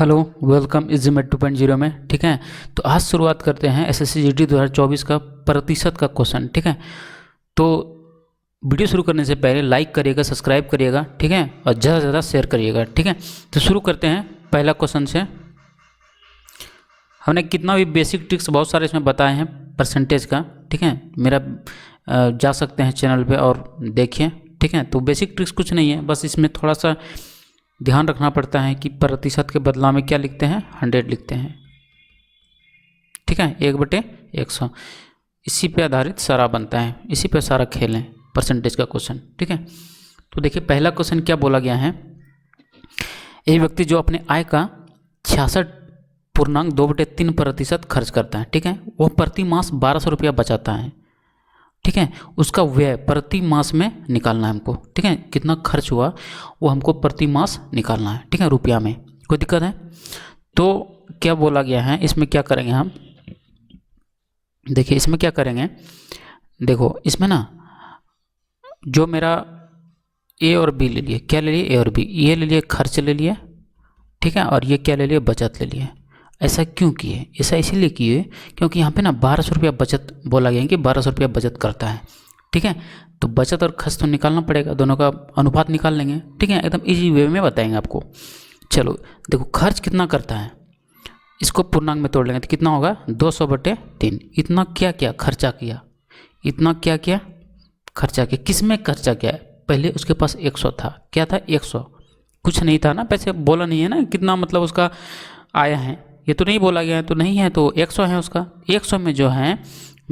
Hello, welcome इज़मेट 2.0 में। ठीक है, तो आज शुरुआत करते हैं एसएससी जीडी 2024 का प्रतिशत का क्वेश्चन। ठीक है, तो वीडियो शुरू करने से पहले लाइक करिएगा, सब्सक्राइब करिएगा, ठीक है, और ज़्यादा से ज़्यादा शेयर करिएगा। ठीक है, तो शुरू करते हैं पहला क्वेश्चन से। हमने कितना भी बेसिक ट्रिक्स बहुत सारे इसमें बताए हैं परसेंटेज का। ठीक है, मेरा जा सकते हैं चैनल पे और देखिए। ठीक है, तो बेसिक ट्रिक्स कुछ नहीं है, बस इसमें थोड़ा सा ध्यान रखना पड़ता है कि प्रतिशत के बदलाव में क्या लिखते हैं, 100 लिखते हैं। ठीक है, 1/100 इसी पे आधारित सारा बनता है, इसी पे सारा खेल है परसेंटेज का क्वेश्चन। ठीक है, तो देखिए पहला क्वेश्चन क्या बोला गया है। एक व्यक्ति जो अपने आय का 66.2/3% खर्च करता है, ठीक है, वो प्रति मास 1200 रुपया बचाता है। ठीक है, उसका व्यय प्रति मास में निकालना है हमको। ठीक है, कितना खर्च हुआ वो हमको प्रति मास निकालना है। ठीक है, रुपया में। कोई दिक्कत है? तो क्या बोला गया है, इसमें क्या करेंगे हम, देखिए इसमें क्या करेंगे। देखो इसमें ना जो मेरा ए और बी ले लिए, क्या ले लिए, ए और बी, ये ले लिए खर्च ले लिए। ठीक है, और ये क्या ले लिए, बचत ले लिए। ऐसा क्यों किए? ऐसा इसीलिए किए क्योंकि यहाँ पे ना 1200 रुपया बचत बोला गया है कि 1200 रुपया बचत करता है। ठीक है, तो बचत और खर्च तो निकालना पड़ेगा, दोनों का अनुपात निकाल लेंगे। ठीक है, एकदम इजी वे में बताएंगे आपको। चलो देखो खर्च कितना करता है, इसको पूर्णांक में तोड़ लेंगे तो कितना होगा, 200/3। इतना क्या क्या खर्चा किया, इतना क्या क्या खर्चा किया, किस में खर्चा किया है? पहले उसके पास 100 था, क्या था, 100, कुछ नहीं था ना, पैसे बोला नहीं है ना कितना मतलब उसका आया है, ये तो नहीं बोला गया है, तो नहीं है, तो 100 है उसका। 100 में जो है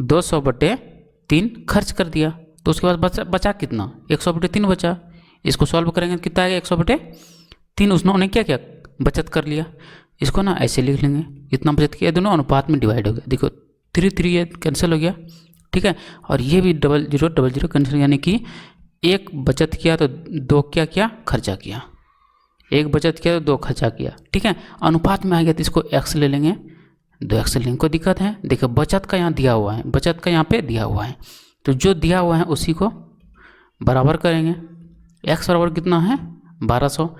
200/3 खर्च कर दिया, तो उसके बाद बचा कितना, 100/3 बचा। इसको सॉल्व करेंगे तो कितना आएगा, 100/3। उसने क्या क्या बचत कर लिया। इसको ना ऐसे लिख लेंगे, इतना बचत किया, दोनों अनुपात में डिवाइड हो गया। देखो 3 ये कैंसिल हो गया। ठीक है, और ये भी 0000 कैंसिल, यानी कि एक बचत किया तो दो क्या क्या खर्चा किया, एक बचत किया तो दो खर्चा किया। ठीक है, अनुपात में आ गया तो इसको x ले लेंगे, 2x ले लेंगे। कोई दिक्कत है? देखो बचत का यहाँ दिया हुआ है, बचत का यहाँ पे दिया हुआ है, तो जो दिया हुआ है उसी को बराबर करेंगे। x बराबर कितना है, 1200।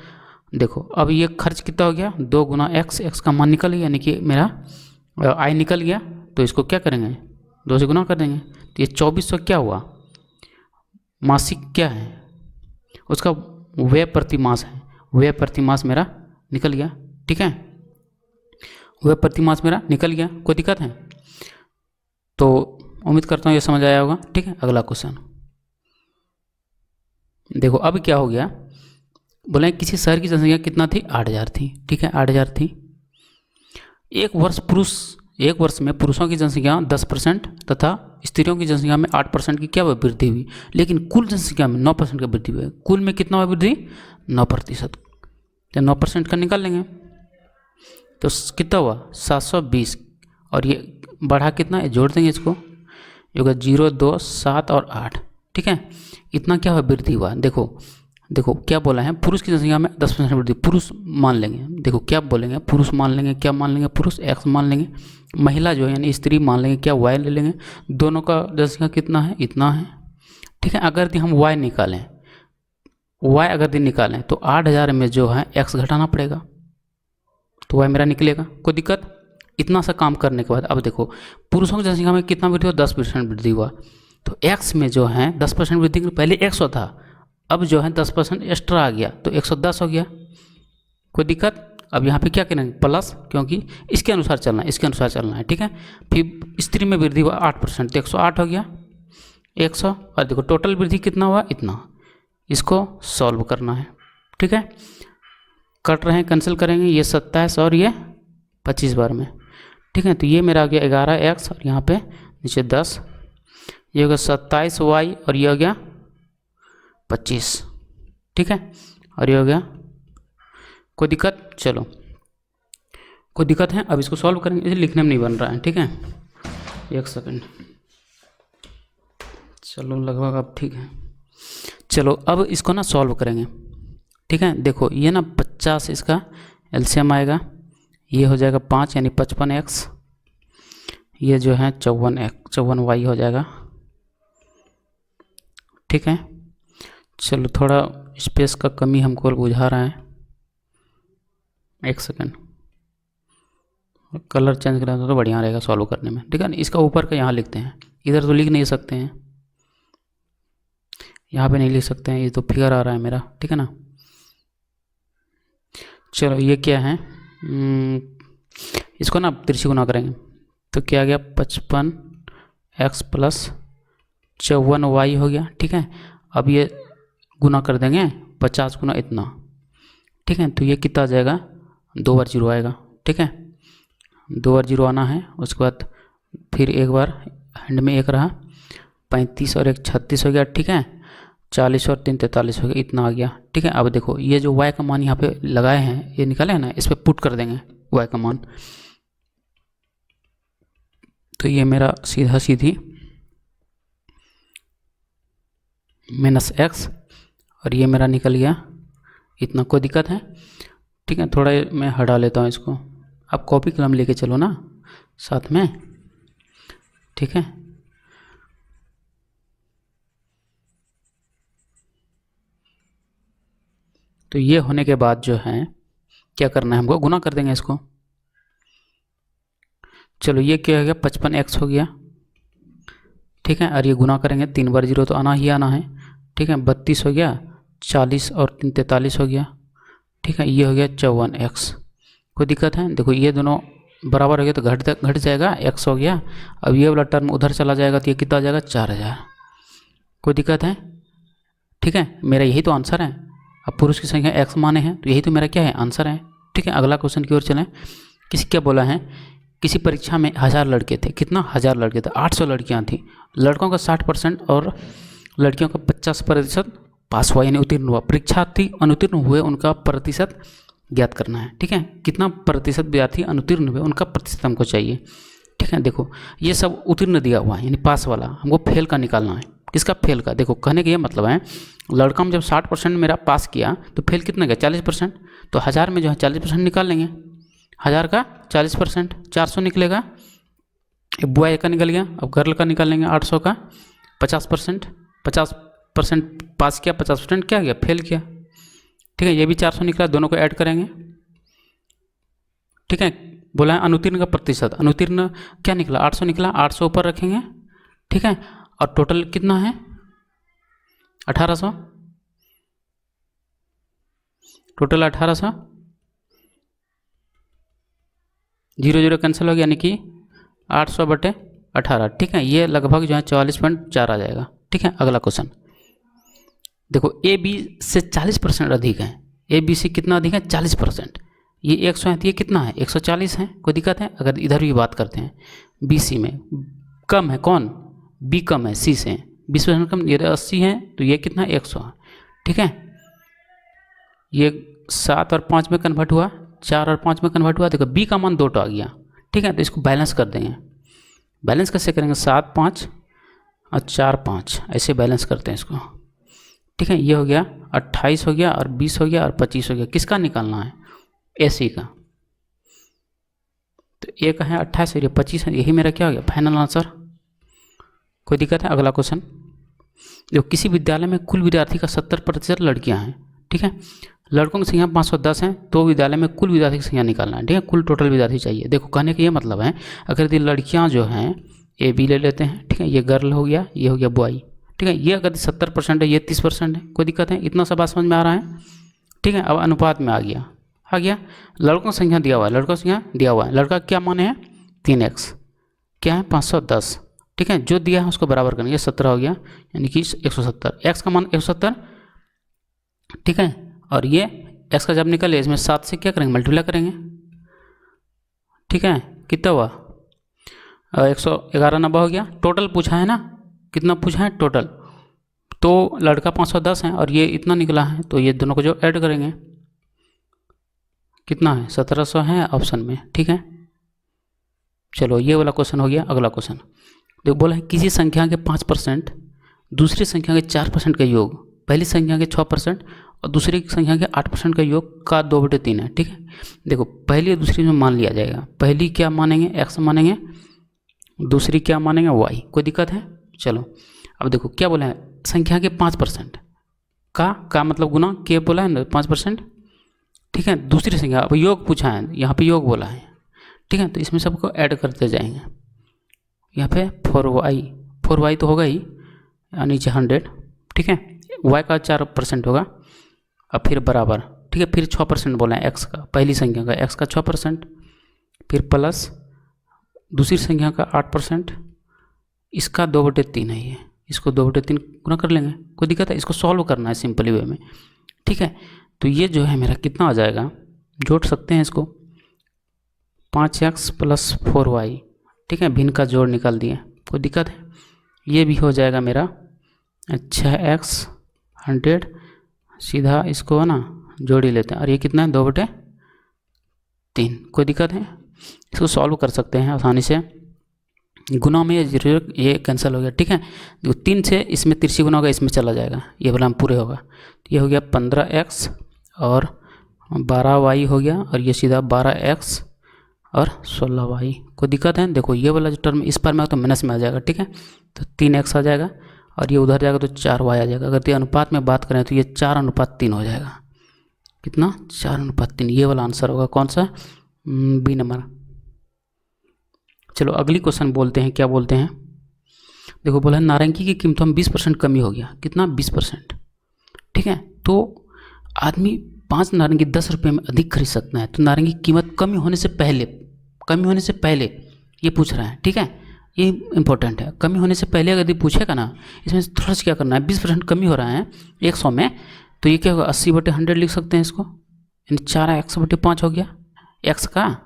देखो अब ये खर्च कितना हो गया, 2 गुना x का मान निकल गया, यानी कि मेरा आय निकल गया। तो इसको क्या करेंगे, 2 से गुना कर देंगे, तो ये 2400 क्या हुआ, मासिक क्या है, उसका व्यय प्रति मास है, व्यय प्रति मास मेरा निकल गया। ठीक है, व्यय प्रति मास मेरा निकल गया। कोई दिक्कत है? तो उम्मीद करता हूँ ये समझ आया होगा। ठीक है, अगला क्वेश्चन देखो। अब क्या हो गया, बोले किसी शहर की जनसंख्या कितना थी, 8000 थी। ठीक है, 8000 थी। एक वर्ष में पुरुषों की जनसंख्या 10% तथा स्त्रियों की जनसंख्या में 8% की क्या वृद्धि हुई, लेकिन कुल जनसंख्या में 9% की वृद्धि हुई। कुल में कितना हुआ वृद्धि, 9%। तो 9% का निकाल लेंगे तो कितना हुआ, 720। और ये बढ़ा कितना है, जोड़ देंगे इसको, ये होगा 0, 2, 7 और 8। ठीक है, इतना क्या हुआ, वृद्धि हुआ। देखो क्या बोला है, पुरुष की जनसंख्या में 10% वृद्धि, पुरुष मान लेंगे। देखो क्या बोलेंगे, पुरुष मान लेंगे, क्या मान लेंगे, पुरुष x मान लेंगे, महिला जो है यानी स्त्री मान लेंगे, क्या y ले लेंगे। दोनों का जनसंख्या कितना है, इतना है। ठीक है, अगर यदि हम y निकालें, y अगर निकालें तो 8000 में जो है x घटाना पड़ेगा, तो y मेरा निकलेगा। कोई दिक्कत? इतना सा काम करने के बाद अब देखो पुरुषों की जनसंख्या में कितना वृद्धि हुआ, 10% वृद्धि हुआ। तो x में जो है 10% वृद्धि, पहले 100 था, अब जो है 10% एक्स्ट्रा आ गया तो 110 हो गया। कोई दिक्कत? अब यहाँ पे क्या करेंगे, प्लस, क्योंकि इसके अनुसार चलना है, इसके अनुसार चलना है। ठीक है, फिर स्त्री में वृद्धि हुआ 8%, तो 108 हो गया, 100। और देखो टोटल वृद्धि कितना हुआ, इतना। इसको सॉल्व करना है। ठीक है, कट रहे हैं, कैंसिल करेंगे, ये 27 और ये 25 बार में। ठीक है, तो ये मेरा आ गया 11x और यहाँ पे नीचे 10, ये हो गया 27y और ये हो गया 25। ठीक है, और ये हो गया। कोई दिक्कत? चलो कोई दिक्कत है? अब इसको सॉल्व करेंगे, इसे लिखने में नहीं बन रहा है। ठीक है, 1 सेकंड, चलो लगभग अब ठीक है। चलो अब इसको ना सॉल्व करेंगे। ठीक है, देखो ये ना 50 इसका एलसीएम आएगा, ये हो जाएगा 5 यानी 55x, ये जो है 54y हो जाएगा। ठीक है, चलो थोड़ा स्पेस का कमी हमको बुझा रहा है, 1 सेकंड। कलर चेंज करें तो बढ़िया रहेगा सॉल्व करने में, ठीक है ना। इसका ऊपर का यहाँ लिखते हैं, इधर तो लिख नहीं सकते हैं, यहाँ पे नहीं लिख सकते हैं, ये तो फिगर आ रहा है मेरा, ठीक है ना। चलो ये क्या है, इसको ना तिरछी गुना करेंगे तो क्या आ गया 55x प्लस 54y हो गया, ठीक है। अब ये गुना कर देंगे 50 गुना इतना, ठीक है। तो ये कितना आ जाएगा, 2 बार 0 आएगा, ठीक है। 2 बार 0 आना है, उसके बाद फिर एक बार हैंड में 1 रहा, 35 और 1 36 हो गया, ठीक है। 40 और 3 43 हो गया, इतना आ गया, ठीक है। अब देखो ये जो y का मान यहाँ पे लगाए हैं, ये निकाले हैं ना, इस पर पुट कर देंगे y का मान, तो ये मेरा सीधा सीधी -x और ये मेरा निकल गया इतना। कोई दिक्कत है, ठीक है। थोड़ा मैं हटा लेता हूँ इसको, आप कॉपी कलम लेके चलो ना साथ में, ठीक है। तो ये होने के बाद जो है क्या करना है हमको, गुना कर देंगे इसको। चलो ये क्या हो गया, 55x हो गया, ठीक है। और ये गुना करेंगे, 3 बार 0 तो आना ही आना है, ठीक है। 32 हो गया, 40 और 3 43 हो गया, ठीक है। ये हो गया 54x। कोई दिक्कत है, देखो ये दोनों बराबर हो गया तो घट जाएगा, x हो गया। अब ये वाला टर्म उधर चला जाएगा तो ये कितना आ जाएगा 4000। कोई दिक्कत है, ठीक है। मेरा यही तो आंसर है। अब पुरुष की संख्या x माने हैं तो यही तो मेरा क्या है, आंसर है, ठीक है। अगला क्वेश्चन की ओर चलें। किसी क्या बोला है, किसी परीक्षा में 1000 लड़के थे, कितना 1000 लड़के थे, 800 लड़कियां थी, लड़कों का 60% और लड़कियों का 50% पास हुआ यानी उत्तीर्ण हुआ। परीक्षार्थी अनुत्तीर्ण हुए उनका प्रतिशत ज्ञात करना है, ठीक है। कितना प्रतिशत विद्यार्थी अनुत्तीर्ण हुए उनका प्रतिशत हमको चाहिए, ठीक है। देखो ये सब उत्तीर्ण दिया हुआ है यानी पास वाला, हमको फेल का निकालना है। किसका, फेल का। देखो कहने का ये मतलब है, लड़का में जब 60% मेरा पास किया तो फेल कितना गया 40%, तो 1000 में जो है 40% निकाल लेंगे, 1000 का 40% 400 निकलेगा। बॉय का निकल गया, अब गर्ल का निकाल लेंगे 800 का 50%, 50% पास किया, 50% क्या गया, फेल किया, ठीक है। ये भी 400 निकला, दोनों को ऐड करेंगे, ठीक है। बोला है अनुत्तीर्ण का प्रतिशत, अनुत्तीर्ण क्या निकला 800 निकला, 800 ऊपर रखेंगे, ठीक है। और टोटल कितना है 1800, टोटल 1800, 0 0 कैंसिल हो गया यानी कि 800/18, ठीक है। ये लगभग जो है 44.4 आ जाएगा, ठीक है। अगला क्वेश्चन देखो, ए बी से 40% अधिक है, ए बी से कितना अधिक है 40%, ये 100 है तो ये कितना है 140 है। कोई दिक्कत है, अगर इधर भी बात करते हैं बी सी में कम है, कौन, बी कम है सी से 20% कम, ये 80 है तो ये कितना 100 है, ठीक है। ये 7 और 5 में कन्वर्ट हुआ, 4 और 5 में कन्वर्ट हुआ, देखो बी का मान 2 आ गया, ठीक है। तो इसको बैलेंस कर देंगे, बैलेंस कैसे करेंगे 7 5 और 4 5 ऐसे बैलेंस करते हैं इसको, ठीक है। ये हो गया 28 हो गया और 20 हो गया और 25 हो गया, किसका निकालना है ए सी का। तो ए का है 28 और 25 है, यही मेरा क्या हो गया फाइनल आंसर। कोई दिक्कत है, अगला क्वेश्चन देखो, किसी विद्यालय में कुल विद्यार्थी का 70% लड़कियां हैं, ठीक है। लड़कों की संख्या 510 है तो विद्यालय में कुल विद्यार्थी की संख्या निकालना है, ठीक है। कुल टोटल विद्यार्थी चाहिए। देखो कहने का ये मतलब है, अगर यदि लड़कियां जो हैं ए बी ले लेते हैं, ठीक है, ये गर्ल हो गया, ये हो गया बॉय, ठीक है। ये अगर 70% है, ये 30% है, कोई दिक्कत है, इतना सा बात समझ में आ रहा है, ठीक है। अब अनुपात में आ गया। लड़कों की संख्या दिया हुआ है, लड़कों की संख्या दिया हुआ है, लड़का क्या माने हैं 3x, क्या है 510, ठीक है। जो दिया है उसको बराबर करेंगे, 17 हो गया यानी कि 170, x का मान 170, ठीक है। और ये x का जब निकले इसमें 7 से क्या करेंगे मल्टीप्लाई करेंगे, ठीक है। कितना हुआ 111 90 हो गया। टोटल पूछा है ना, कितना पूछा है टोटल, तो लड़का 510 है और ये इतना निकला है, तो ये दोनों को जो ऐड करेंगे कितना है 1700 है ऑप्शन में, ठीक है। चलो ये वाला क्वेश्चन हो गया। अगला क्वेश्चन देखो, बोला है किसी संख्या के 5% दूसरी संख्या के 4% का योग पहली संख्या के 6% और दूसरी संख्या के 8% का योग का 2/3 है, ठीक है। देखो पहली और दूसरी में मान लिया जाएगा, पहली क्या मानेंगे x मानेंगे, दूसरी क्या मानेंगे y। कोई दिक्कत है, चलो अब देखो क्या बोला है, संख्या के 5% का मतलब गुना के बोला है ना 5%, ठीक है। दूसरी संख्या अब योग पूछा है, यहाँ पे योग बोला है, ठीक है। तो इसमें सबको ऐड करते जाएंगे। यहाँ पे 4y तो होगा ही, नीचे 100, ठीक है। y का 4% होगा, अब फिर बराबर, ठीक है। फिर 6% बोला है x का, पहली संख्या का x का 6%, फिर प्लस दूसरी संख्या का 8%, इसका 2/3 है ये, इसको 2/3 गुना कर लेंगे, कोई दिक्कत है? इसको सॉल्व करना है सिंपली वे में, ठीक है। तो ये जो है मेरा कितना आ जाएगा, जोड़ सकते हैं इसको, 5x + 4y, ठीक है। भिन्न का जोड़ निकाल दिए, कोई दिक्कत है? ये भी हो जाएगा मेरा 6x 100, सीधा इसको है ना जोड़ ही लेते हैं, और ये कितना है 2/3, कोई दिक्कत है? इसको सॉल्व कर सकते हैं आसानी से, गुना में ये कैंसिल हो गया, ठीक है। देखो 3 से इसमें तिरछी गुना होगा, इसमें चला जाएगा, ये वाला हम पूरे होगा, तो ये हो गया 15x और 12y हो गया, और ये सीधा 12x और 16y, कोई दिक्कत है? देखो ये वाला जो टर्म इस पर में तो माइनस में आ जाएगा, ठीक है। तो 3x आ जाएगा, और ये उधर जाएगा तो 4y आ जाएगा। अगर ये अनुपात में बात करें तो ये 4:3 हो जाएगा, कितना? 4:3, ये वाला आंसर होगा कौन सा? B number. चलो अगली क्वेश्चन बोलते हैं, क्या बोलते हैं? देखो बोला है नारंगी की कीमतों में 20% कमी हो गया, कितना? 20%, ठीक है। तो आदमी 5 नारंगी 10 रुपये में अधिक खरीद सकता है, तो नारंगी की कीमत कमी होने से पहले ये पूछ रहा है, ठीक है। ये इंपॉर्टेंट है, कमी होने से पहले अगर पूछेगा ना, इसमें थोड़ा सा क्या करना है, 20% कमी हो रहा है 100 में, तो ये क्या होगा, 80/100 लिख सकते हैं इसको, यानी 4x/5 हो गया x का,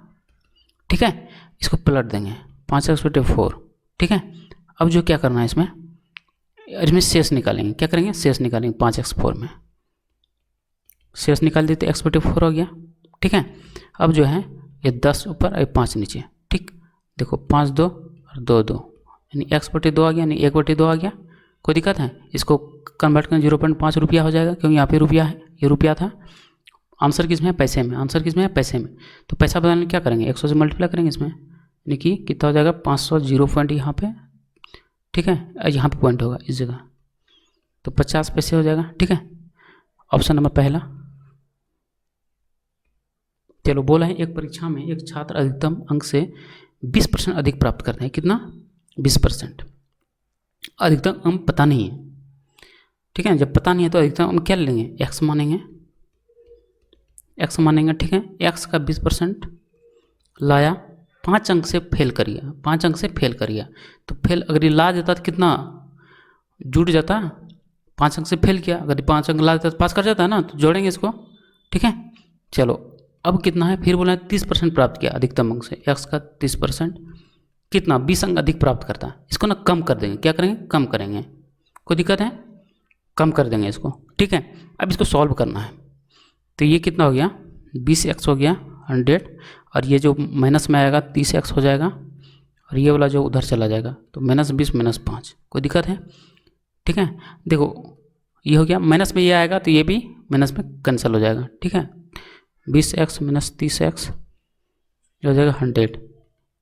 ठीक है। इसको पलट देंगे 5x/4, ठीक है। अब जो क्या करना है इसमें शेष निकालेंगे, क्या करेंगे? शेष निकालेंगे 5x4 में, शेष निकाल देते x/4 हो गया, ठीक है। अब जो है ये 10 ऊपर और 5 नीचे, ठीक। देखो 5 2 और 2 2, यानी x/2 आ गया, यानी 1/2 आ गया, कोई दिक्कत है? इसको कन्वर्ट करें 0.5 रुपया हो जाएगा, क्योंकि यहाँ पे रुपया है, ये रुपया था। आंसर किस में है? पैसे में। आंसर किस में है? पैसे में। तो पैसा बदलने क्या करेंगे? 100 से मल्टीप्लाई करेंगे इसमें, यानी कि कितना हो जाएगा? 500, 0 पॉइंट यहाँ पे, ठीक है, यहाँ पे पॉइंट होगा इस जगह, तो 50 पैसे हो जाएगा, ठीक है। ऑप्शन नंबर पहला। चलो बोला है एक परीक्षा में एक छात्र अधिकतम अंक से 20% अधिक प्राप्त करते हैं, कितना? 20%। अधिकतम अंक पता नहीं है, ठीक है। जब पता नहीं है तो अधिकतम अंक क्या लेंगे? x मानेंगे, ठीक है। x का 20% लाया, 5 अंक से फेल करिए, 5 अंक से फेल करिए, तो फेल अगर ये ला देता तो कितना जुड़ जाता? 5 अंक से फेल किया, अगर 5 अंक ला देता तो पास कर जाता है ना, तो जोड़ेंगे इसको, ठीक है। चलो अब कितना है? फिर बोला है 30% प्राप्त किया अधिकतम अंक से, x का 30%, कितना? 20 अंक अधिक प्राप्त करता है, इसको ना कम कर देंगे, क्या करेंगे? कम करेंगे, कोई दिक्कत है? कम कर देंगे इसको, ठीक है। अब इसको सॉल्व करना है, तो ये कितना हो गया? 20x हो गया 100, और ये जो माइनस में आएगा 30x हो जाएगा, और ये वाला जो उधर चला जाएगा, तो -20 -5, कोई दिक्कत है? ठीक है। देखो ये हो गया, माइनस में ये आएगा तो ये भी माइनस में कैंसिल हो जाएगा, ठीक है। 20x - 30x हो जाएगा 100,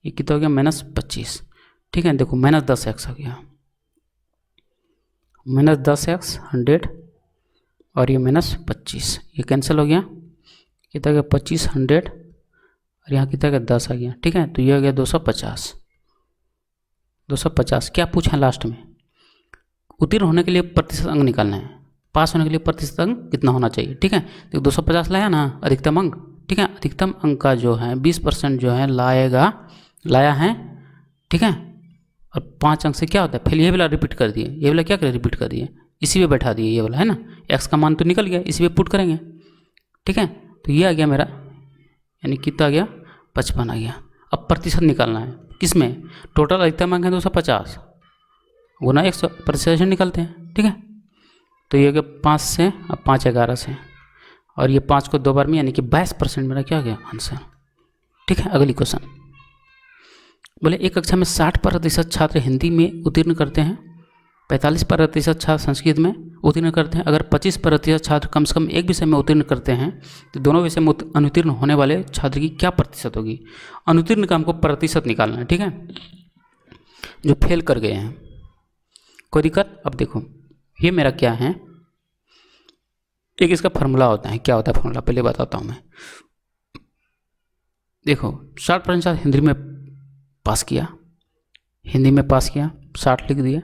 ये कितना हो गया? -25, ठीक है। देखो -10x हो गया, -10x 100, और ये -25, ये कैंसिल हो गया, कितना गया? 25 100, और यहाँ कितना गया? 10 आ गया, ठीक है। तो ये हो गया 250। 250 क्या पूछा लास्ट में? उत्तीर्ण होने के लिए प्रतिशत अंक निकालना है, पास होने के लिए प्रतिशत अंक कितना होना चाहिए, ठीक है। तो 250 लाया ना अधिकतम अंक, ठीक है। अधिकतम अंक का जो है 20% जो है लाया है, ठीक है। और 5 अंक से क्या होता है? फिर ये वाला रिपीट कर दिए, ये वाला क्या करे? रिपीट कर दिए, इसी पे बैठा दिए, ये वाला है ना, x का मान तो निकल गया, इसी पे पुट करेंगे, ठीक है। तो ये आ गया मेरा, यानी कितना आ गया? 55 आ गया। अब प्रतिशत निकालना है, किसमें? टोटल अधिकतम अंक है 250 गुना 100, प्रतिशत से निकालते हैं, ठीक है। तो ये हो गया 5 से, अब 5 11 से, और ये 5 को 2 बार में, यानी कि 22% मेरा क्या हो गया? आंसर, ठीक है। अगली क्वेश्चन बोले एक कक्षा में 60% छात्र हिंदी में उत्तीर्ण करते हैं, 45% छात्र संस्कृत में उत्तीर्ण करते हैं। अगर 25% छात्र कम से कम एक विषय में उत्तीर्ण करते हैं, तो दोनों विषय में अनुत्तीर्ण होने वाले छात्र की क्या प्रतिशत होगी? अनुत्तीर्ण का हमको प्रतिशत निकालना है, ठीक है, जो फेल कर गए हैं, कोई दिक्कत? अब देखो ये मेरा क्या है, एक इसका फार्मूला होता है, क्या होता है फार्मूला पहले बताता हूँ मैं। देखो 60% हिंदी में पास किया, हिंदी में पास किया 60 लिख दिया,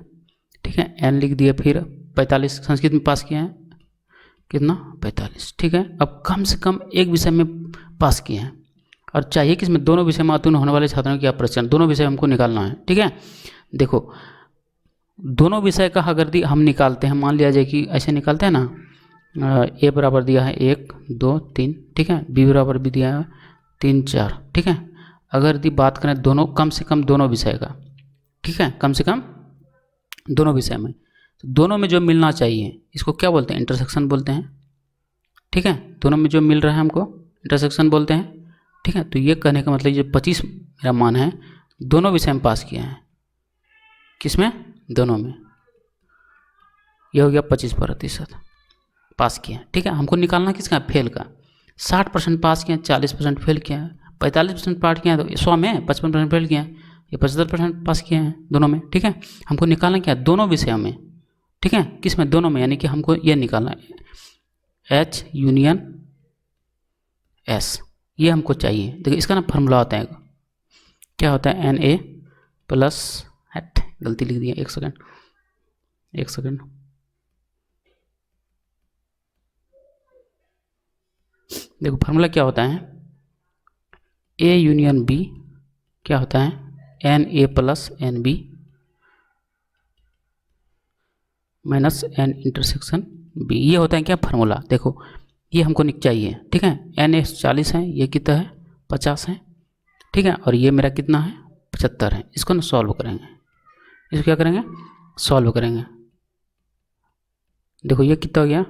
ठीक है, n लिख दिया, फिर 45 संस्कृत में पास किया है, कितना 45, ठीक है। अब कम से कम एक विषय में पास किए हैं और चाहिए कि इसमें दोनों विषय में उत्तीर्ण होने वाले छात्रों की प्रश्न, दोनों विषय हमको निकालना है, ठीक है। देखो दोनों विषय का अगर हम निकालते हैं, मान लिया जाए कि ऐसे निकालते हैं ना, ए बराबर दिया है 1 2 3, ठीक है, बी बराबर भी दिया है 3 4, ठीक है। अगर यदि बात करें दोनों, कम से कम दोनों विषय का, ठीक है, कम से कम दोनों विषय में, तो दोनों में जो मिलना चाहिए इसको क्या बोलते हैं, इंटरसेक्शन बोलते हैं, ठीक है। दोनों में जो मिल रहा है हमको इंटरसेक्शन बोलते हैं, ठीक है। तो ये कहने का मतलब ये 25 मेरा मान है, दोनों विषय में पास किया है, किसमें, दोनों में, ये हो गया 25% पास किया, ठीक है। हमको निकालना किसका, फेल का। 60% पास किया, 40% फेल किया, 45% पास किया, तो 100 में 55% फेल किया, ये 75% पास किया है दोनों में, ठीक है। हमको निकालना क्या, दोनों विषयों में, ठीक है, किसमें, दोनों में, यानी कि हमको ये निकालना है H यूनियन S, ये हमको चाहिए। देखो इसका ना फॉर्मूला होता है, क्या होता है, Na प्लस, गलती लिख दिया, एक सेकेंड, देखो फार्मूला क्या होता है, A यूनियन B क्या होता है, Na plus Nb minus N intersection B, ये होता है क्या फार्मूला। देखो ये हमको चाहिए, ठीक है। Na 40 है, ये कितना है 50 है, ठीक है, और ये मेरा कितना है 75 है। इसको ना सॉल्व करेंगे, इसको क्या करेंगे, सॉल्व करेंगे। देखो ये कितना हो गया,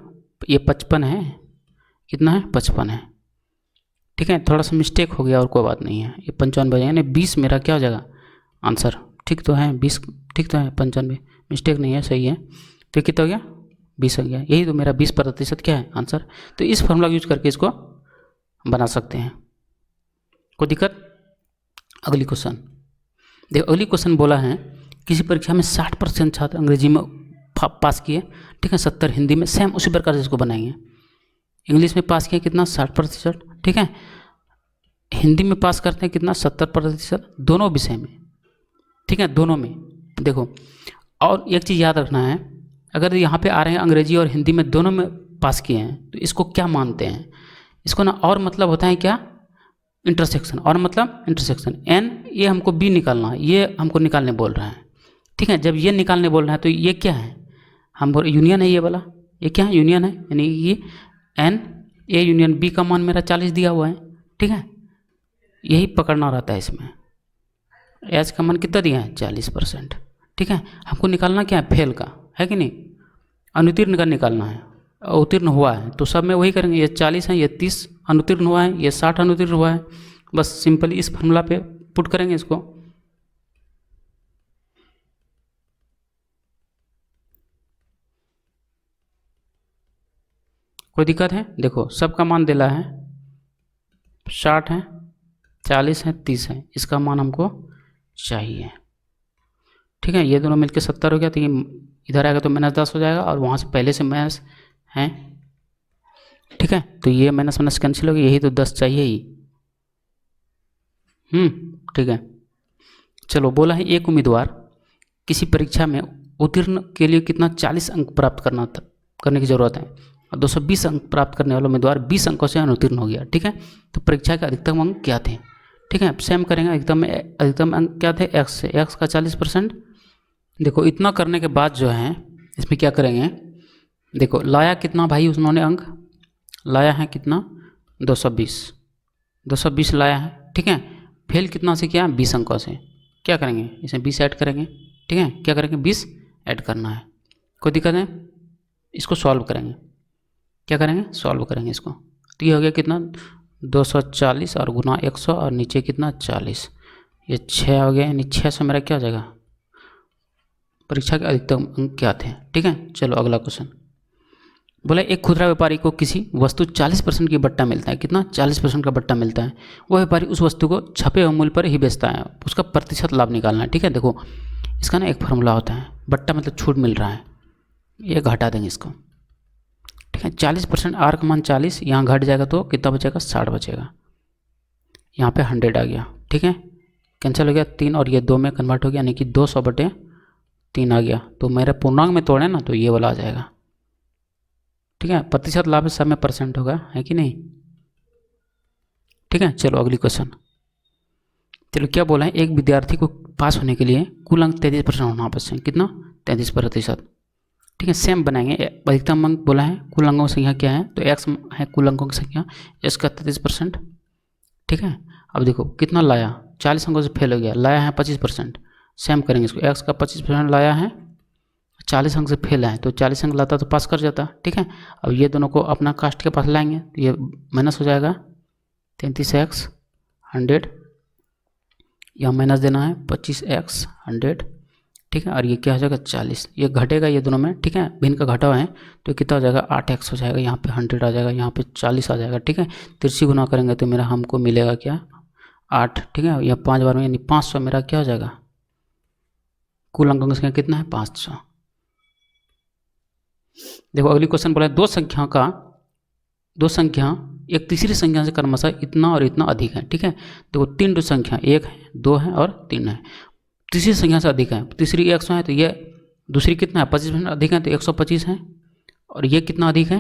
ये 55 है, कितना है 55 है, ठीक है। थोड़ा सा मिस्टेक हो गया और कोई बात नहीं है, ये 55 बजेगा, यानी 20 मेरा क्या हो जाएगा आंसर, ठीक तो है 20, ठीक तो है, 95 मिस्टेक नहीं है, सही है। तो कितना हो गया 20 हो गया, यही तो मेरा 20% क्या है आंसर। तो इस फॉर्मूला यूज करके इसको बना सकते हैं, कोई दिक्कत। अगली क्वेश्चन देखो, अगली क्वेश्चन बोला है किसी परीक्षा में 60% छात्र अंग्रेजी में पास किए, ठीक है, 70 हिंदी में, सेम उसी प्रकार से इसको बनाएंगे। इंग्लिश में पास किया कितना 60%, ठीक है, हिंदी में पास करते हैं कितना 70%, दोनों विषय में, ठीक है, दोनों में। देखो और एक चीज़ याद रखना है, अगर यहाँ पे आ रहे हैं अंग्रेजी और हिंदी में दोनों में पास किए हैं, तो इसको क्या मानते हैं, इसको ना और मतलब होता है क्या, इंटरसेक्शन, और मतलब इंटरसेक्शन। एन ये हमको बी निकालना है, ये हमको निकालने बोल रहा है, ठीक है। जब ये निकालने बोल रहा है तो ये क्या है, हम बोल यूनियन है, ये वाला ये क्या है, यूनियन है, यानी ये एन ए यूनियन बी का मान मेरा 40 दिया हुआ है, ठीक है, यही पकड़ना रहता है इसमें। एच का मान कितना दिया है 40%, ठीक है। हमको निकालना क्या है, फेल का है कि नहीं, अनुत्तीर्ण का निकालना है। उत्तीर्ण हुआ है तो सब में वही करेंगे, ये 40 है, ये 30 अनुत्तीर्ण हुआ है, ये 60 अनुत्तीर्ण हुआ है, बस सिंपली इस फॉर्मूला पे पुट करेंगे इसको। कोई दिक्कत है, देखो सबका मान दिला है, 60 है, 40 है, 30 है, इसका मान हमको चाहिए, ठीक है। ये दोनों मिलकर 70 हो गया, तो ये इधर आएगा तो -10 हो जाएगा, और वहाँ से पहले से माइनस है, ठीक है। तो ये माइनस माइनस कैंसिल हो गया, यही तो 10 चाहिए ही, ठीक है। चलो बोला है एक उम्मीदवार किसी परीक्षा में उत्तीर्ण के लिए कितना 40 अंक प्राप्त करने की ज़रूरत है, और 220 अंक प्राप्त करने वाला उम्मीदवार 20 अंकों से अनुत्तीर्ण हो गया, ठीक है। तो परीक्षा के अधिकतम अंक क्या थे, ठीक है, सेम करेंगे। अधिकतम अंक क्या थे, x से, x का 40%। देखो इतना करने के बाद जो है इसमें क्या करेंगे, देखो लाया कितना भाई उन्होंने अंक लाया है कितना 220 लाया है, ठीक है। फेल कितना से किया 20 अंकों से, क्या करेंगे इसमें 20 ऐड करेंगे, ठीक है, क्या करेंगे 20 ऐड करना है, कोई दिक्कत है। इसको सॉल्व करेंगे, क्या करेंगे सॉल्व करेंगे इसको, तो ये हो गया कितना 240 और गुना 100 और नीचे कितना 40, ये 6 हो गया, यानी 6 से मेरा क्या हो जाएगा, परीक्षा के अधिकतम अंक क्या थे, ठीक है। चलो अगला क्वेश्चन बोला एक खुदरा व्यापारी को किसी वस्तु 40% की बट्टा मिलता है, कितना 40% का बट्टा मिलता है, वह व्यापारी उस वस्तु को छपे हुए मूल्य पर ही बेचता है, उसका प्रतिशत लाभ निकालना है, ठीक है। देखो इसका ना एक फार्मूला होता है, बट्टा मतलब छूट मिल रहा है, ये घटा देंगे इसको, ठीक है। 40% आर का मान 40, यहाँ घट जाएगा तो कितना बचेगा 60 बचेगा, यहाँ पे 100 आ गया, ठीक है, कैंसिल हो गया 3 और ये 2 में कन्वर्ट हो गया, यानी कि 200/3 आ गया। तो मेरे पूर्णांक में तोड़े ना तो ये वाला आ जाएगा, ठीक है। प्रतिशत लाभ सब में परसेंट होगा, है कि नहीं, ठीक है। चलो अगली क्वेश्चन। चलो क्या बोला है, एक विद्यार्थी को पास होने के लिए कुल अंक 33% होना आवश्यक है। कितना, 33%, ठीक है। सेम बनाएंगे, अधिकतम अंक बोला है, कुल अंकों की संख्या क्या है, तो x है कुल अंकों की संख्या, x का 33%, ठीक है। अब देखो कितना लाया, 40 अंकों से फेल हो गया, लाया है 25%, सेम करेंगे इसको, x का 25% लाया है, 40 अंक से फेल है, तो 40 अंक लाता तो पास कर जाता, ठीक है। अब ये दोनों को अपना कास्ट के पास लाएंगे तो ये माइनस हो जाएगा, 33x 100, यहाँ माइनस देना है 25x 100, ठीक है। और ये क्या हो जाएगा 40, ये घटेगा ये दोनों में, ठीक है, भिन्न का घटा हुआ है तो कितना हो जाएगा 8x हो जाएगा, यहाँ पे 100 आ जाएगा, यहाँ पे 40 आ जाएगा, ठीक है। तिरछी गुना करेंगे तो मेरा हमको मिलेगा क्या 8, ठीक है। यह 5 बार में यानी 500 मेरा क्या हो जाएगा, कुल अंकों की संख्या कितना है 500। देखो अगली क्वेश्चन बोला है दो संख्या एक तीसरी संख्या से क्रमशः इतना और इतना अधिक है, ठीक है। देखो 3 संख्या, 1 है 2 है और 3 है, तीसरी संख्या से अधिक है, तीसरी 100 है तो ये दूसरी कितना है 25% अधिक है तो 125 है, और ये कितना अधिक है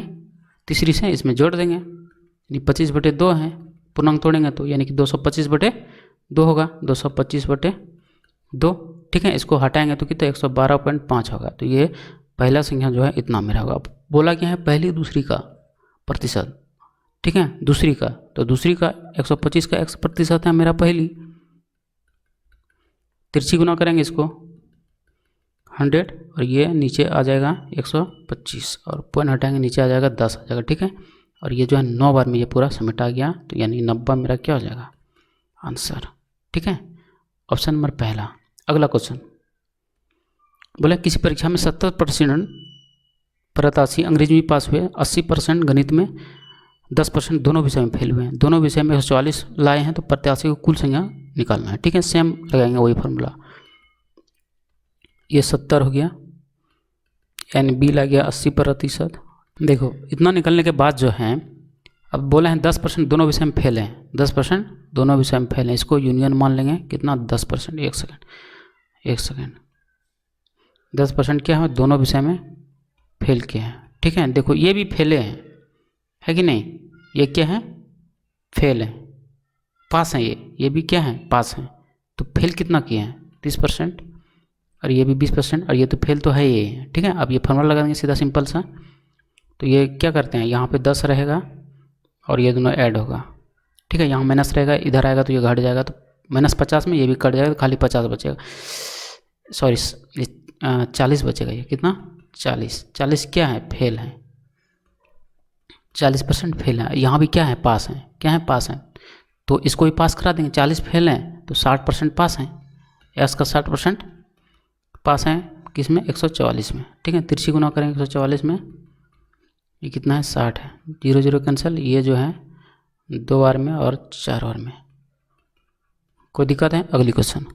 तीसरी से, इसमें जोड़ देंगे यानी 25/2 है, पूर्णांक तोड़ेंगे तो यानी कि 225/2 होगा, 225/2, ठीक है। इसको हटाएंगे तो कितना 112.5 होगा, तो ये पहला संख्या जो है इतना मेरा होगा। अब बोला क्या है पहली दूसरी का प्रतिशत, ठीक है, दूसरी का, तो दूसरी का 125 का 100% है मेरा पहली, तिरछी गुना करेंगे इसको 100 और ये नीचे आ जाएगा 125 और पॉइंट हटाएंगे नीचे आ जाएगा 10 आ जाएगा, ठीक है। और ये जो है 9 बार में ये पूरा समेटा गया, तो यानी 90 मेरा क्या हो जाएगा आंसर, ठीक है। ऑप्शन नंबर पहला। अगला क्वेश्चन बोले किसी परीक्षा में 70% प्रत्याशी अंग्रेजी में पास हुए, 80% गणित में, 10% दोनों विषय में फेल हुए हैं, दोनों विषय में 144 लाए हैं, तो प्रत्याशी को कुल संख्या निकालना है, ठीक है। सेम लगाएंगे वही फॉर्मूला, ये 70 हो गया, यानी बी लग गया 80%। देखो इतना निकलने के बाद जो है अब बोले हैं 10% दोनों विषय में फेल हैं, 10% दोनों विषय में फेल हैं, इसको यूनियन मान लेंगे कितना 10%, एक सेकेंड 10% क्या है दोनों विषय में फेल किए हैं, ठीक है। देखो ये भी फेले हैं, है कि नहीं, ये क्या है फेल है, पास हैं, ये भी क्या है पास हैं, तो फेल कितना किए हैं 30%, और ये भी 20%, और ये तो फेल तो है ये, ठीक है। अब ये फॉर्मूला लगा देंगे सीधा सिंपल सा, तो ये क्या करते हैं यहाँ पे 10 रहेगा और ये दोनों ऐड होगा, ठीक है। यहाँ माइनस रहेगा, इधर आएगा तो ये घट जाएगा, तो -50 में ये भी कट जाएगा तो खाली 50 बचेगा, सॉरी 40 बचेगा, ये कितना 40 क्या है फेल है, 40% फेल है। यहाँ भी क्या है पास हैं, क्या है पास हैं, तो इसको भी पास करा देंगे, 40 फेल हैं तो 60% पास हैं, एस का 60% पास हैं किस में 144 में, ठीक है। तिरछी गुना करेंगे 144 में, ये कितना है 60 है, 0 0 कैंसिल, ये जो है 2 बार में और 4 बार में, कोई दिक्कत है। अगली क्वेश्चन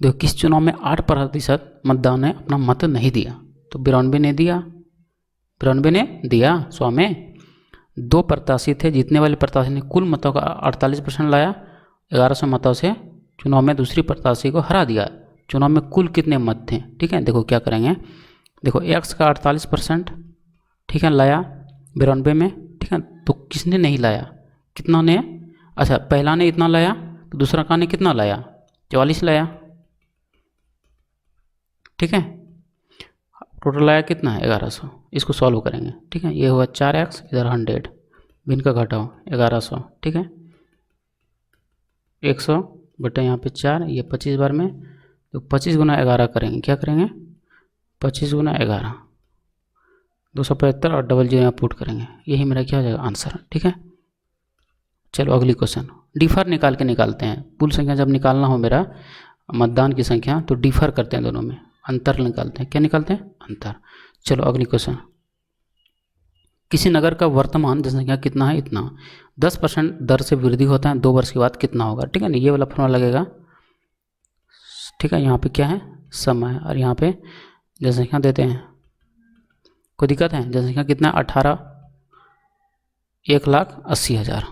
देखो किस चुनाव में 8% मतदान ने अपना मत नहीं दिया, तो 92 ने दिया, 92 ने दिया 100 में, 2 प्रत्याशी थे, जीतने वाले प्रत्याशी ने कुल मतों का 48% लाया, 1100 मतों से चुनाव में दूसरी प्रत्याशी को हरा दिया, चुनाव में कुल कितने मत थे, ठीक है। देखो क्या करेंगे, देखो x का 48%, ठीक है, लाया 92 में, ठीक है, तो किसने नहीं लाया, कितना ने, अच्छा पहला ने इतना लाया तो दूसरा का ने कितना लाया 44 लाया, ठीक है, टोटल आया कितना है 1100, इसको सॉल्व करेंगे, ठीक है। ये हुआ 4x, इधर 100, भिन्न का घटाओ 1100, ठीक है, 100 बटे यहाँ पे 4, ये 25 बार में, तो 25 गुना 11 करेंगे, क्या करेंगे 25 गुना 11 275 और डबल 0 यहाँ पुट करेंगे, यही मेरा क्या हो जाएगा आंसर, ठीक है। चलो अगली क्वेश्चन, डिफर निकाल के निकालते हैं, कुल संख्या जब निकालना हो मेरा मतदान की संख्या तो डिफर करते हैं दोनों में, अंतर निकालते हैं, क्या निकालते हैं अंतर। चलो अगली क्वेश्चन, किसी नगर का वर्तमान जनसंख्या कितना है इतना, 10% दर से वृद्धि होता है, 2 वर्ष के बाद कितना होगा, ठीक है ना, ये वाला फॉर्मूला लगेगा, ठीक है। यहाँ पे क्या है समय, और यहाँ पे जनसंख्या देते हैं, कोई दिक्कत है, जनसंख्या कितना 1,80,000,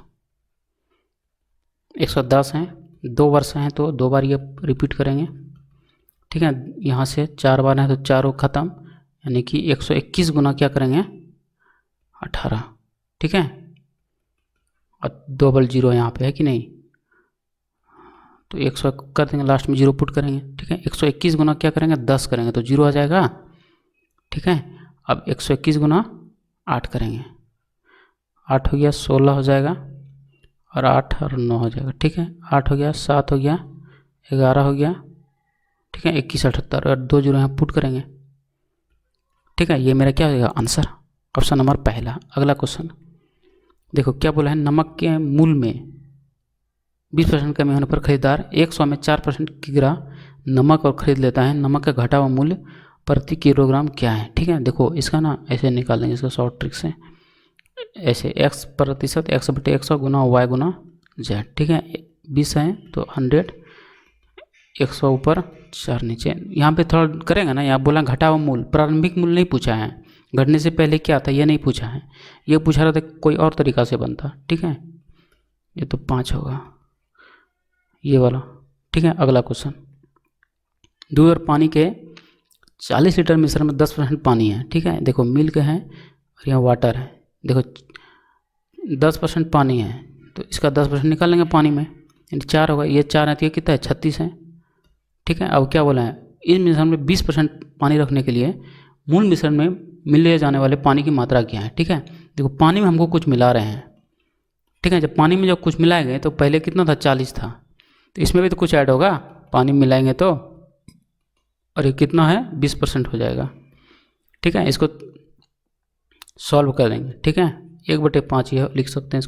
110 हैं, 2 वर्ष हैं तो 2 बार ये रिपीट करेंगे, ठीक है। यहाँ से 4 बार हैं तो चारों ख़त्म, यानी कि 121 गुना क्या करेंगे 18, ठीक है। और डबल जीरो यहाँ पे है कि नहीं, तो 100 कर देंगे, लास्ट में जीरो पुट करेंगे, ठीक है। 121 गुना क्या करेंगे 10 करेंगे तो जीरो आ जाएगा, ठीक है। अब 121 गुना 8 करेंगे, 8 हो गया 16 हो जाएगा, और 8 और 9 हो जाएगा, ठीक है। 8 हो गया, 7 हो गया, 11 हो गया, ठीक है। 21 78 और 2 जीरो यहाँ पुट करेंगे, ठीक है। ये मेरा क्या हो जाएगा आंसर, ऑप्शन नंबर पहला। अगला क्वेश्चन देखो क्या बोला है, नमक के मूल्य में 20% कमी होने पर खरीदार 100 में 4% किग्रा नमक और खरीद लेता है, नमक का घटा हुआ मूल्य प्रति किलोग्राम क्या है, ठीक है। देखो इसका ना ऐसे निकाल देंगे, इसका शॉर्ट ट्रिक से ऐसे x% x/100 गुना y गुना z, ठीक है। 20 है तो 100, 100 ऊपर 4 नीचे, यहाँ पे थोड़ा करेंगे ना, यहाँ बोला घटा हुआ मूल्य, प्रारंभिक मूल्य नहीं पूछा है, घटने से पहले क्या था ये नहीं पूछा है, ये पूछा रहा था कोई और तरीका से बनता, ठीक है। ये तो 5 होगा ये वाला, ठीक है। अगला क्वेश्चन, दूध और पानी के 40 लीटर मिश्रण में 10% पानी है, ठीक है। देखो मिल्क है और यहाँ वाटर है, देखो 10% पानी है तो इसका 10% निकाल लेंगे पानी में, यानी 4 होगा, ये 4 है तो ये कितना है 36 है, ठीक है। अब क्या बोला है, इस मिश्रण में 20% पानी रखने के लिए मूल मिश्रण में मिले जाने वाले पानी की मात्रा क्या है, ठीक है। देखो पानी में हमको कुछ मिला रहे हैं, ठीक है। जब पानी में जब कुछ मिलाएंगे तो पहले कितना था 40 था, तो इसमें भी तो कुछ ऐड होगा, पानी मिलाएंगे तो, और ये कितना है 20% हो जाएगा, ठीक है। इसको सॉल्व कर देंगे, ठीक है। 1/5 ये लिख सकते हैं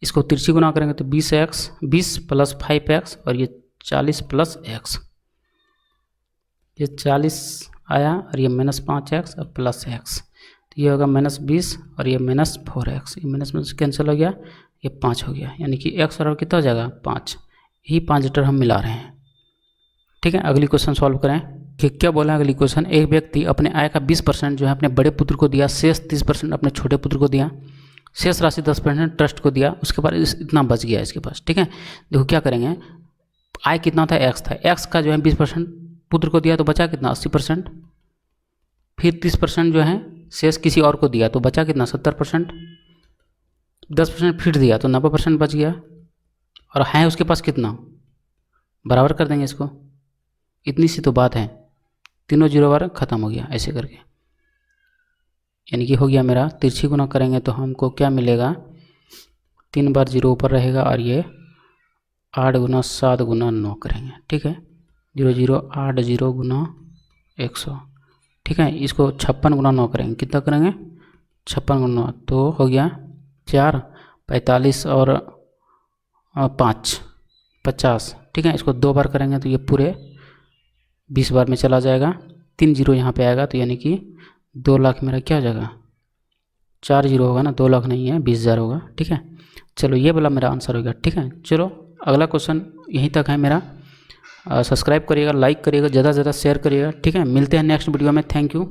इसको तिरछी गुना करेंगे तो 20x, 20 + 5x और ये 40 + x, ये 40 आया और ये -5x और +x, तो ये होगा -20 और ये -4x, ये माइनस कैंसिल हो गया, ये 5 हो गया, यानी कि x और कितना हो जाएगा 5, यही 5 लीटर हम मिला रहे हैं, ठीक है। अगली क्वेश्चन सॉल्व करें कि क्या बोला है अगली क्वेश्चन, एक व्यक्ति अपने आय का 20% जो है अपने बड़े पुत्र को दिया, शेष 30% अपने छोटे पुत्र को दिया, शेष राशि 10% ट्रस्ट को दिया, उसके बाद इतना बच गया इसके पास, ठीक है। देखो क्या करेंगे, आय कितना था x था, x का जो है 20% पुत्र को दिया तो बचा कितना 80%, फिर 30% जो है शेष किसी और को दिया तो बचा कितना 70%, 10% फिर दिया तो 90% बच गया, और है उसके पास कितना, बराबर कर देंगे इसको, इतनी सी तो बात है, तीनों जीरो बार ख़त्म हो गया ऐसे करके, यानी कि हो गया मेरा, तिरछी गुना करेंगे तो हमको क्या मिलेगा, 3 बार जीरो ऊपर रहेगा, और ये 8 गुना 7 गुना 9 करेंगे, ठीक है। 0 0 8 0 गुना 100, ठीक है। इसको 56 गुना 9 करेंगे, कितना करेंगे 56 गुना 9, तो हो गया 4 45 और 5 50, ठीक है। इसको 2 बार करेंगे तो ये पूरे 20 बार में चला जाएगा, 3 जीरो यहाँ पे आएगा, तो यानी कि 2 लाख मेरा क्या हो जाएगा, 4 जीरो होगा ना, 2 लाख नहीं है 20,000 होगा, ठीक है। चलो ये वाला मेरा आंसर होगा, ठीक है। चलो अगला क्वेश्चन यहीं तक है मेरा, सब्सक्राइब करिएगा, लाइक करिएगा, ज़्यादा से ज़्यादा शेयर करिएगा, ठीक है। मिलते हैं नेक्स्ट वीडियो में, थैंक यू।